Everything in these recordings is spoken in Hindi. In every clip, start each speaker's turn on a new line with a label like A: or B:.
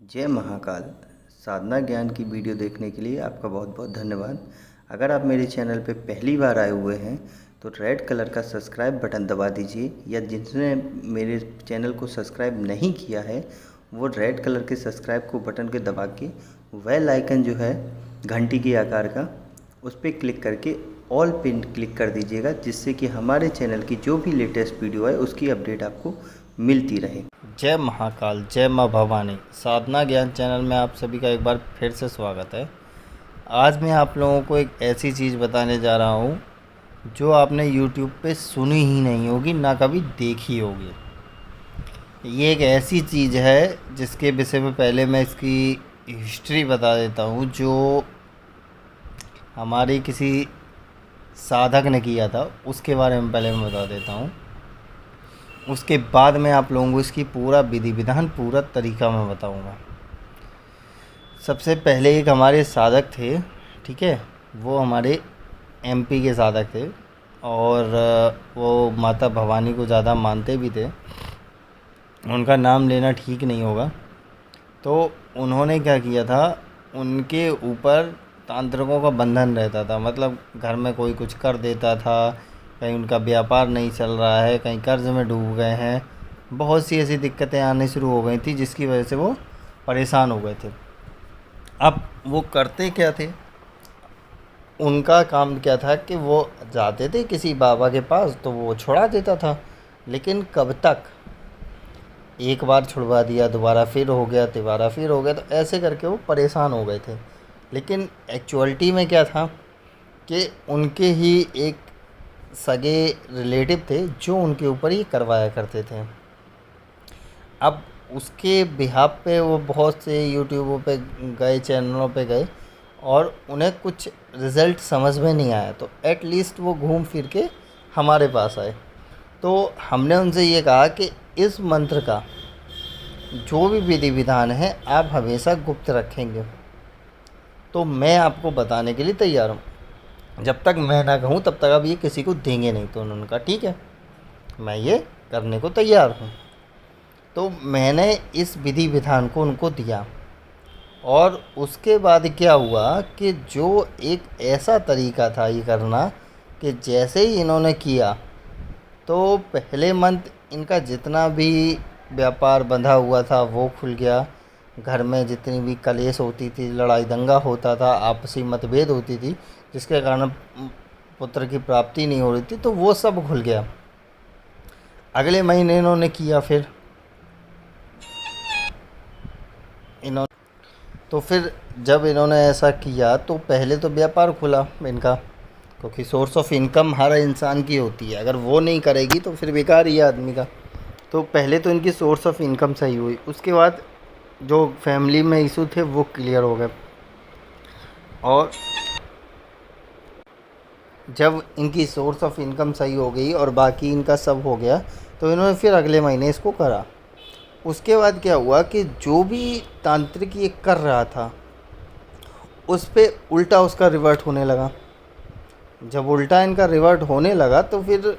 A: जय महाकाल। साधना ज्ञान की वीडियो देखने के लिए आपका बहुत बहुत धन्यवाद। अगर आप मेरे चैनल पे पहली बार आए हुए हैं तो रेड कलर का सब्सक्राइब बटन दबा दीजिए, या जिसने मेरे चैनल को सब्सक्राइब नहीं किया है वो रेड कलर के सब्सक्राइब को बटन के दबा के बेल आइकन जो है घंटी के आकार का, उस पर क्लिक करके ऑल पिन क्लिक कर दीजिएगा, जिससे कि हमारे चैनल की जो भी लेटेस्ट वीडियो है उसकी अपडेट आपको मिलती रहे।
B: जय महाकाल, जय माँ भवानी। साधना ज्ञान चैनल में आप सभी का एक बार फिर से स्वागत है। आज मैं आप लोगों को एक ऐसी चीज़ बताने जा रहा हूँ जो आपने YouTube पे सुनी ही नहीं होगी, ना कभी देखी होगी। ये एक ऐसी चीज़ है जिसके विषय में पहले मैं इसकी हिस्ट्री बता देता हूँ, जो हमारे किसी साधक ने किया था उसके बारे में पहले मैं बता देता हूँ। उसके बाद मैं आप लोगों को इसकी पूरा विधि विधान, पूरा तरीका मैं बताऊंगा। सबसे पहले एक हमारे साधक थे, ठीक है, वो हमारे MP के साधक थे और वो माता भवानी को ज़्यादा मानते भी थे। उनका नाम लेना ठीक नहीं होगा। तो उन्होंने क्या किया था, उनके ऊपर तांत्रिकों का बंधन रहता था। मतलब घर में कोई कुछ कर देता था, कहीं उनका व्यापार नहीं चल रहा है, कहीं कर्ज में डूब गए हैं, बहुत सी ऐसी दिक्कतें आने शुरू हो गई थी जिसकी वजह से वो परेशान हो गए थे। अब वो करते क्या थे, उनका काम क्या था कि वो जाते थे किसी बाबा के पास तो वो छुड़ा देता था, लेकिन कब तक, एक बार छुड़वा दिया, दोबारा फिर हो गया, तिबारा फिर हो गया, तो ऐसे करके वो परेशान हो गए थे। लेकिन एक्चुअलिटी में क्या था कि उनके ही एक सगे रिलेटिव थे जो उनके ऊपर ही करवाया करते थे। अब उसके बिहाफ पे वो बहुत से यूट्यूबों पे गए, चैनलों पे गए, और उन्हें कुछ रिज़ल्ट समझ में नहीं आया, तो एटलीस्ट वो घूम फिर के हमारे पास आए। तो हमने उनसे ये कहा कि इस मंत्र का जो भी विधि विधान है आप हमेशा गुप्त रखेंगे, तो मैं आपको बताने के लिए तैयार हूँ। जब तक मैं ना कहूँ तब तक आप ये किसी को देंगे नहीं। तो उन्होंने कहा ठीक है, मैं ये करने को तैयार हूँ। तो मैंने इस विधि विधान को उनको दिया, और उसके बाद क्या हुआ कि जो एक ऐसा तरीका था ये करना कि जैसे ही इन्होंने किया तो पहले मंथ इनका जितना भी व्यापार बंधा हुआ था वो खुल गया। घर में जितनी भी कलेश होती थी, लड़ाई दंगा होता था, आपसी मतभेद होती थी जिसके कारण पुत्र की प्राप्ति नहीं हो रही थी, तो वो सब खुल गया। अगले महीने इन्होंने किया, फिर फिर जब इन्होंने ऐसा किया तो पहले तो व्यापार खुला इनका, क्योंकि सोर्स ऑफ इनकम हर इंसान की होती है, अगर वो नहीं करेगी तो फिर बेकार ही है आदमी का। तो पहले तो इनकी सोर्स ऑफ इनकम सही हुई, उसके बाद जो फैमिली में इशू थे वो क्लियर हो गए, और जब इनकी सोर्स ऑफ इनकम सही हो गई और बाकी इनका सब हो गया तो इन्होंने फिर अगले महीने इसको करा। उसके बाद क्या हुआ कि जो भी तांत्रिक ये कर रहा था उस पे उल्टा उसका रिवर्ट होने लगा। जब उल्टा इनका रिवर्ट होने लगा तो फिर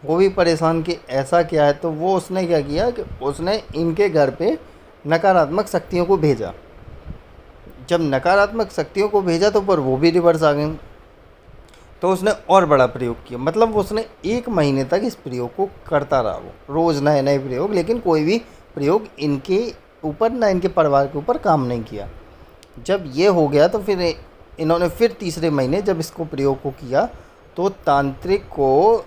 B: वो भी परेशान कि ऐसा क्या है। तो वो उसने क्या किया कि उसने इनके घर पे नकारात्मक शक्तियों को भेजा। जब नकारात्मक शक्तियों को भेजा तो पर वो भी रिवर्स आ गई। तो उसने और बड़ा प्रयोग किया, मतलब उसने 1 महीने तक इस प्रयोग को करता रहा, वो रोज़ नए नए प्रयोग, लेकिन कोई भी प्रयोग इनके ऊपर ना इनके परिवार के ऊपर काम नहीं किया। जब ये हो गया तो फिर इन्होंने फिर तीसरे महीने जब इसको प्रयोग को किया तो तांत्रिक को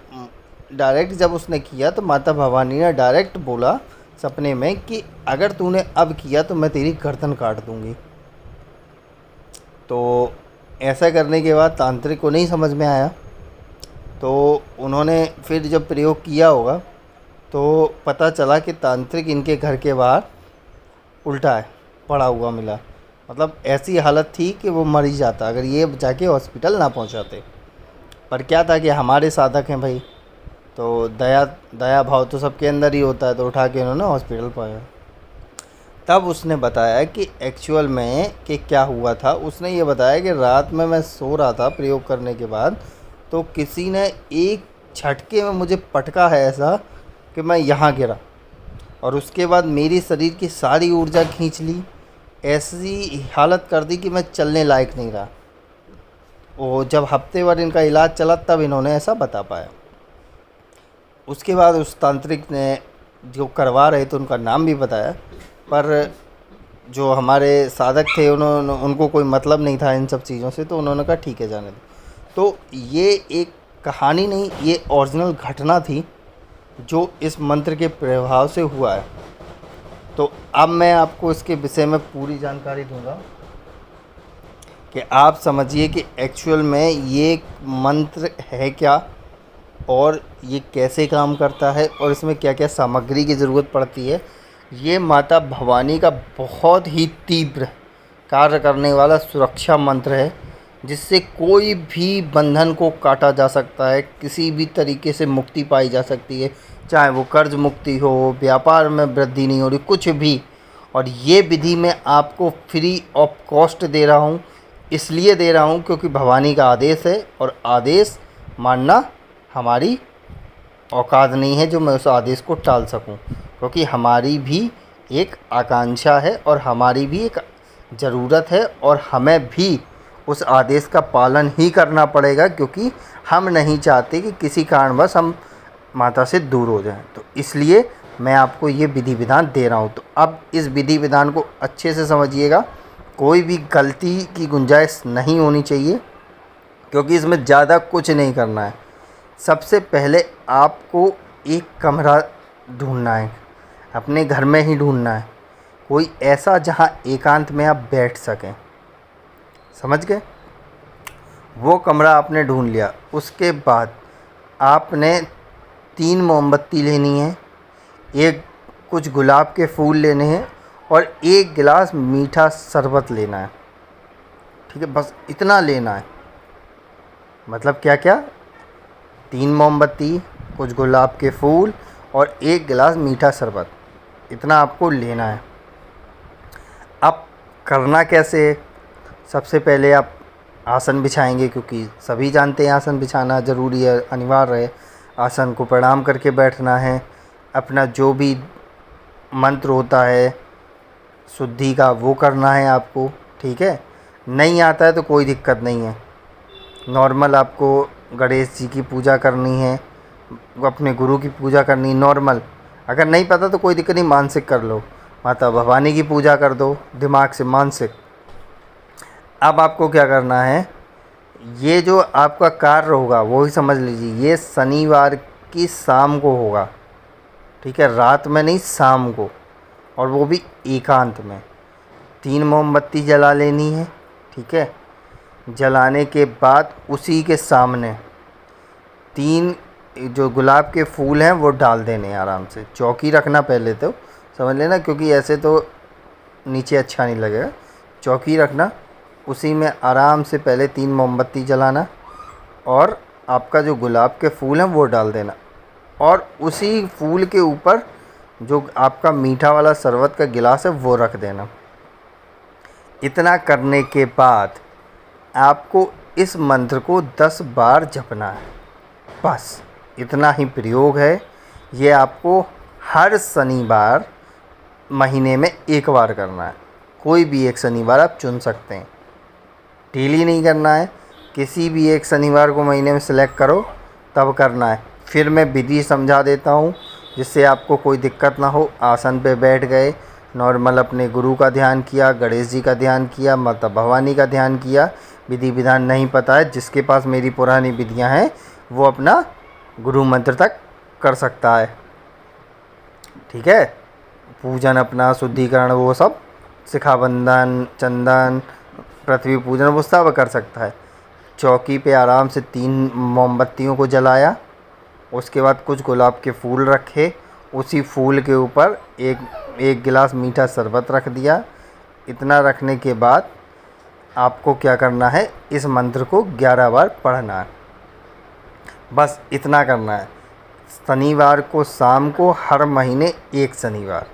B: डायरेक्ट जब उसने किया तो माता भवानी ने डायरेक्ट बोला सपने में कि अगर तूने अब किया तो मैं तेरी गर्दन काट दूँगी। तो ऐसा करने के बाद तांत्रिक को नहीं समझ में आया, तो उन्होंने फिर जब प्रयोग किया होगा तो पता चला कि तांत्रिक इनके घर के बाहर उल्टा है पड़ा हुआ मिला। मतलब ऐसी हालत थी कि वो मर ही जाता अगर ये जाके हॉस्पिटल ना पहुंचाते। पर क्या था कि हमारे साधक हैं भाई, तो दया भाव तो सबके अंदर ही होता है, तो उठा के उन्होंने हॉस्पिटल पहुँचाया। तब उसने बताया कि एक्चुअल में कि क्या हुआ था। उसने ये बताया कि रात में मैं सो रहा था प्रयोग करने के बाद, तो किसी ने एक झटके में मुझे पटका है ऐसा कि मैं यहाँ गिरा, और उसके बाद मेरी शरीर की सारी ऊर्जा खींच ली, ऐसी हालत कर दी कि मैं चलने लायक नहीं रहा। वो जब हफ्ते भर इनका इलाज चला तब इन्होंने ऐसा बता पाया। उसके बाद उस तांत्रिक ने जो करवा रहे थे उनका नाम भी बताया, पर जो हमारे साधक थे उनको कोई मतलब नहीं था इन सब चीज़ों से, तो उन्होंने कहा ठीक है जाने दो। तो ये एक कहानी नहीं, ये ओरिजिनल घटना थी जो इस मंत्र के प्रभाव से हुआ है। तो अब मैं आपको इसके विषय में पूरी जानकारी दूंगा कि आप समझिए कि एक्चुअल में ये मंत्र है क्या और ये कैसे काम करता है और इसमें क्या क्या सामग्री की ज़रूरत पड़ती है। ये माता भवानी का बहुत ही तीव्र कार्य करने वाला सुरक्षा मंत्र है, जिससे कोई भी बंधन को काटा जा सकता है, किसी भी तरीके से मुक्ति पाई जा सकती है, चाहे वो कर्ज मुक्ति हो, व्यापार में वृद्धि नहीं हो रही, कुछ भी। और ये विधि मैं आपको फ्री ऑफ कॉस्ट दे रहा हूँ। इसलिए दे रहा हूँ क्योंकि भवानी का आदेश है और आदेश मानना हमारी औकात नहीं है जो मैं उस आदेश को टाल सकूं, क्योंकि हमारी भी एक आकांक्षा है और हमारी भी एक ज़रूरत है और हमें भी उस आदेश का पालन ही करना पड़ेगा, क्योंकि हम नहीं चाहते कि किसी कारणवश हम माता से दूर हो जाएं। तो इसलिए मैं आपको ये विधि विधान दे रहा हूँ। तो अब इस विधि विधान को अच्छे से समझिएगा, कोई भी गलती की गुंजाइश नहीं होनी चाहिए, क्योंकि इसमें ज़्यादा कुछ नहीं करना है। सबसे पहले आपको एक कमरा ढूंढना है, अपने घर में ही ढूंढना है, कोई ऐसा जहां एकांत में आप बैठ सकें। समझ गए? वो कमरा आपने ढूंढ लिया। उसके बाद आपने 3 मोमबत्ती लेनी है, एक कुछ गुलाब के फूल लेने हैं और 1 गिलास मीठा शरबत लेना है। ठीक है, बस इतना लेना है। मतलब क्या क्या? 3 मोमबत्ती, कुछ गुलाब के फूल और 1 गिलास मीठा शरबत, इतना आपको लेना है। अब करना कैसे है? सबसे पहले आप आसन बिछाएंगे, क्योंकि सभी जानते हैं आसन बिछाना ज़रूरी है, अनिवार्य है। आसन को प्रणाम करके बैठना है। अपना जो भी मंत्र होता है शुद्धि का वो करना है आपको। ठीक है, नहीं आता है तो कोई दिक्कत नहीं है, नॉर्मल आपको गणेश जी की पूजा करनी है, अपने गुरु की पूजा करनी है नॉर्मल। अगर नहीं पता तो कोई दिक्कत नहीं, मानसिक कर लो, माता भवानी की पूजा कर दो दिमाग से, मानसिक। अब आपको क्या करना है, ये जो आपका कार्य होगा वो ही समझ लीजिए, ये शनिवार की शाम को होगा। ठीक है, रात में नहीं, शाम को, और वो भी एकांत में। 3 मोमबत्ती जला लेनी है। ठीक है, जलाने के बाद उसी के सामने 3 जो गुलाब के फूल हैं वो डाल देने आराम से। चौकी रखना पहले तो, समझ लेना, क्योंकि ऐसे तो नीचे अच्छा नहीं लगेगा। चौकी रखना, उसी में आराम से पहले 3 मोमबत्ती जलाना और आपका जो गुलाब के फूल हैं वो डाल देना, और उसी फूल के ऊपर जो आपका मीठा वाला शरबत का गिलास है वो रख देना। इतना करने के बाद आपको इस मंत्र को 10 बार जपना है। बस इतना ही प्रयोग है। ये आपको हर शनिवार महीने में 1 बार करना है। कोई भी एक शनिवार आप चुन सकते हैं, डेली नहीं करना है। किसी भी एक शनिवार को महीने में सेलेक्ट करो तब करना है। फिर मैं विधि समझा देता हूँ जिससे आपको कोई दिक्कत ना हो। आसन पे बैठ गए, नॉर्मल अपने गुरु का ध्यान किया, गणेश जी का ध्यान किया, माता भवानी का ध्यान किया। विधि विधान नहीं पता है, जिसके पास मेरी पुरानी विधियाँ हैं वो अपना गुरु मंत्र तक कर सकता है। ठीक है, पूजन अपना शुद्धिकरण वो सब, शिखाबंधन, चंदन, पृथ्वी पूजन वो सब कर सकता है। चौकी पे आराम से 3 मोमबत्तियों को जलाया, उसके बाद कुछ गुलाब के फूल रखे, उसी फूल के ऊपर एक गिलास मीठा शरबत रख दिया। इतना रखने के बाद आपको क्या करना है, इस मंत्र को 11 बार पढ़ना है। बस इतना करना है। शनिवार को शाम को, हर महीने 1 शनिवार,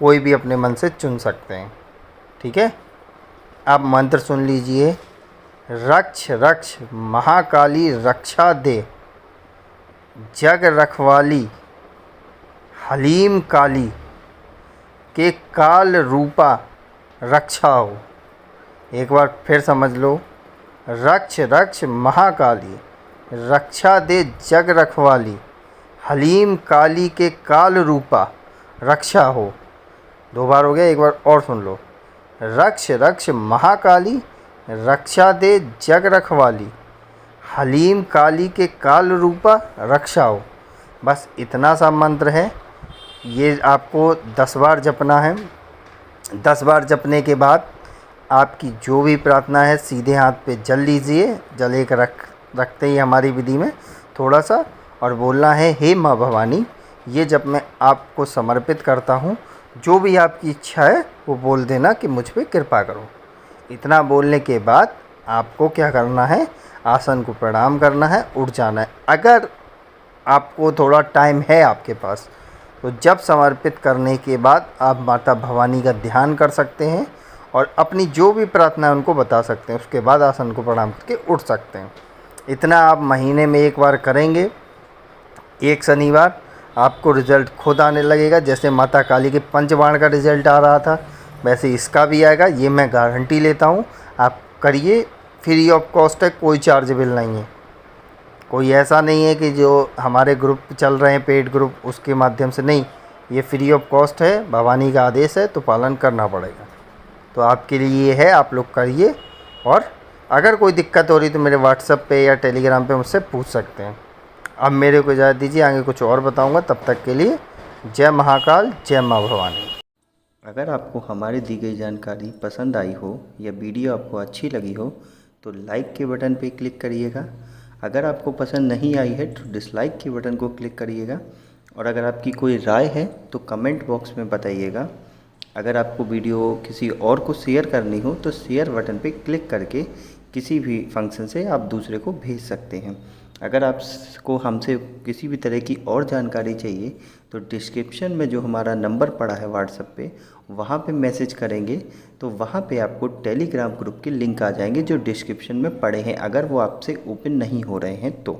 B: कोई भी अपने मन से चुन सकते हैं। ठीक है, आप मंत्र सुन लीजिए। रक्ष रक्ष महाकाली रक्षा दे, जग रखवाली हलीम काली, के काल रूपा रक्षा हो। एक बार फिर समझ लो, रक्ष रक्ष महाकाली, रक्षा दे जग रखवाली, हलीम काली के काल रूपा, रक्षा हो। 2 बार हो गया, एक बार और सुन लो। रक्ष रक्ष महाकाली, रक्षा दे जग रखवाली, हलीम काली के काल रूपा, रक्षा हो। बस इतना सा मंत्र है। ये आपको 10 बार जपना है। 10 बार जपने के बाद आपकी जो भी प्रार्थना है सीधे हाथ पे जल लीजिए। जल एक रखते ही हमारी विधि में थोड़ा सा, और बोलना है, हे माँ भवानी, ये जब मैं आपको समर्पित करता हूँ, जो भी आपकी इच्छा है वो बोल देना कि मुझ पे कृपा करो। इतना बोलने के बाद आपको क्या करना है, आसन को प्रणाम करना है, उठ जाना है। अगर आपको थोड़ा टाइम है आपके पास, तो जब समर्पित करने के बाद आप माता भवानी का ध्यान कर सकते हैं और अपनी जो भी प्रार्थना है उनको बता सकते हैं। उसके बाद आसन को प्रणाम करके उठ सकते हैं। इतना आप महीने में एक बार करेंगे, एक शनिवार, आपको रिज़ल्ट खुद आने लगेगा। जैसे माता काली के पंचबाण का रिज़ल्ट आ रहा था, वैसे इसका भी आएगा, ये मैं गारंटी लेता हूँ। आप करिए, फ्री ऑफ कॉस्ट है, कोई चार्जेबल नहीं है। कोई ऐसा नहीं है कि जो हमारे ग्रुप चल रहे हैं पेड ग्रुप, उसके माध्यम से नहीं, ये फ्री ऑफ कॉस्ट है। भवानी का आदेश है तो पालन करना पड़ेगा। तो आपके लिए ये है, आप लोग करिए। और अगर कोई दिक्कत हो रही तो मेरे व्हाट्सएप पे या टेलीग्राम पे मुझसे पूछ सकते हैं। अब मेरे को इजाज़त दीजिए, आगे कुछ और बताऊंगा। तब तक के लिए जय महाकाल, जय माँ भवानी।
A: अगर आपको हमारी दी गई जानकारी पसंद आई हो या वीडियो आपको अच्छी लगी हो तो लाइक के बटन पे क्लिक करिएगा। अगर आपको पसंद नहीं आई है तो डिसलाइक के बटन को क्लिक करिएगा। और अगर आपकी कोई राय है तो कमेंट बॉक्स में बताइएगा। अगर आपको वीडियो किसी और को शेयर करनी हो तो शेयर बटन पे क्लिक करके किसी भी फंक्शन से आप दूसरे को भेज सकते हैं। अगर आपको हमसे किसी भी तरह की और जानकारी चाहिए तो डिस्क्रिप्शन में जो हमारा नंबर पड़ा है व्हाट्सएप पे, वहाँ पे मैसेज करेंगे तो वहाँ पे आपको टेलीग्राम ग्रुप के लिंक आ जाएंगे जो डिस्क्रिप्शन में पड़े हैं, अगर वो आपसे ओपन नहीं हो रहे हैं तो।